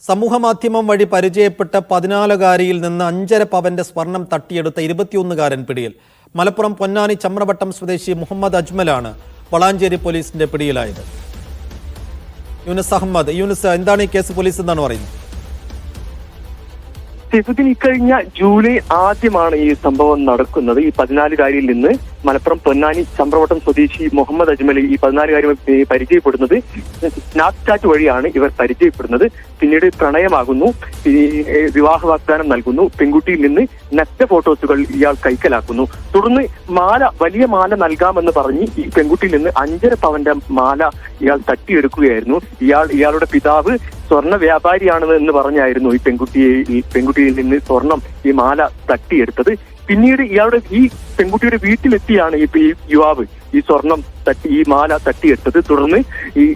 സമൂഹമാധ്യമം വഴി പരിചയപ്പെട്ട 14-കാരിയിൽ നിന്ന് 5.5 പവന്റെ സ്വർണം തട്ടിയെടുത്ത 21-കാരൻ പിടിയിൽ. മലപ്പുറം പൊന്നാനി ചമ്രവട്ടം സ്വദേശി മുഹമ്മദ് അജ്മലാണ് വളാഞ്ചേരി പോലീസിന്റെ പിടിയിലായത്. യൂനുസ് അഹമ്മദ്, യൂനുസ്, എന്താണ് ഈ കേസ്? പോലീസ് എന്താണ് പറയുന്നത്? ഇക്കഴിഞ്ഞ ജൂലൈ ആദ്യമാണ് ഈ സംഭവം നടക്കുന്നത്. ഈ 14-കാരിയിൽ നിന്ന് മലപ്പുറം പൊന്നാനി ചമ്രവട്ടം സ്വദേശി മുഹമ്മദ് അജ്മൽ ഈ 14-കാരി പരിചയപ്പെടുന്നത് സ്നാപ്ചാറ്റ് വഴിയാണ് ഇവർ പരിചയപ്പെടുന്നത്. പിന്നീട് പ്രണയമാകുന്നു, വിവാഹ വാഗ്ദാനം നൽകുന്നു, പെൺകുട്ടിയിൽ നിന്ന് നഗ്ന ഫോട്ടോസുകൾ ഇയാൾ കൈക്കലാക്കുന്നു. തുടർന്ന് വലിയ മാല നൽകാമെന്ന് പറഞ്ഞ് ഈ പെൺകുട്ടിയിൽ നിന്ന് 5.5 പവന്റെ മാല ഇയാൾ തട്ടിയെടുക്കുകയായിരുന്നു. ഇയാളുടെ പിതാവ് സ്വർണ്ണ വ്യാപാരിയാണെന്ന് പറഞ്ഞായിരുന്നു ഈ പെൺകുട്ടിയിൽ നിന്ന് സ്വർണം ഈ മാല തട്ടിയെടുത്തത്. പിന്നീട് ഈ പെൺകുട്ടിയുടെ വീട്ടിലെത്തിയാണ് ഈ യുവാവ് ഈ സ്വർണം ഈ മാല തട്ടിയെടുത്തത്. തുടർന്ന്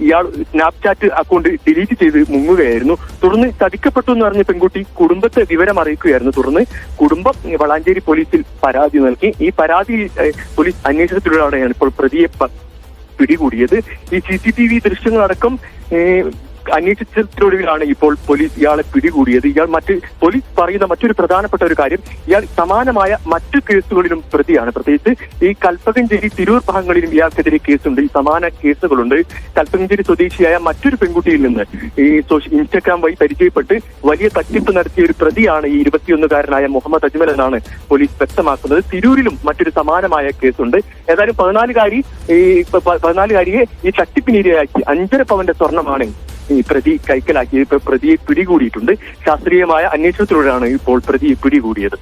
ഇയാൾ സ്നാപ്ചാറ്റ് അക്കൗണ്ട് ഡിലീറ്റ് ചെയ്ത് മുങ്ങുകയായിരുന്നു. തുടർന്ന് ചതിക്കപ്പെട്ടു എന്ന് പറഞ്ഞ പെൺകുട്ടി കുടുംബത്തെ വിവരം അറിയിക്കുകയായിരുന്നു. തുടർന്ന് കുടുംബം വളാഞ്ചേരി പോലീസിൽ പരാതി നൽകി. ഈ പരാതി പോലീസ് അന്വേഷണത്തിലൂടെയാണ് ഇപ്പോൾ പ്രതിയെ പിടികൂടിയത്. ഈ CCTV ദൃശ്യങ്ങളടക്കം അന്വേഷിച്ചതിലൊടുവിലാണ് ഇപ്പോൾ പോലീസ് ഇയാളെ പിടികൂടിയത്. പോലീസ് പറയുന്ന മറ്റൊരു പ്രധാനപ്പെട്ട ഒരു കാര്യം, ഇയാൾ സമാനമായ മറ്റു കേസുകളിലും പ്രതിയാണ്. പ്രത്യേകിച്ച് ഈ കൽപ്പകഞ്ചേരി, തിരൂർ ഭാഗങ്ങളിലും ഇയാൾക്കെതിരെ കേസുണ്ട്. ഈ സമാന കേസുകളുണ്ട്. കൽപ്പകഞ്ചേരി സ്വദേശിയായ മറ്റൊരു പെൺകുട്ടിയിൽ നിന്ന് ഈ ഇൻസ്റ്റഗ്രാം വഴി പരിചയപ്പെട്ട് വലിയ തട്ടിപ്പ് നടത്തിയ ഒരു പ്രതിയാണ് ഈ 21-കാരനായ മുഹമ്മദ് അജ്മൽ എന്നാണ് പോലീസ് വ്യക്തമാക്കുന്നത്. തിരൂരിലും മറ്റൊരു സമാനമായ കേസുണ്ട്. ഏതായാലും 14-കാരിയെ ഈ തട്ടിപ്പിനിരയാക്കി 5.5 പവന്റെ സ്വർണ്ണമാണ് ഈ പ്രതി കൈക്കലാക്കി. പ്രതിയെ പിടികൂടിയിട്ടുണ്ട്. ശാസ്ത്രീയമായ അന്വേഷണത്തിലൂടെയാണ് ഇപ്പോൾ പ്രതിയെ പിടികൂടിയത്.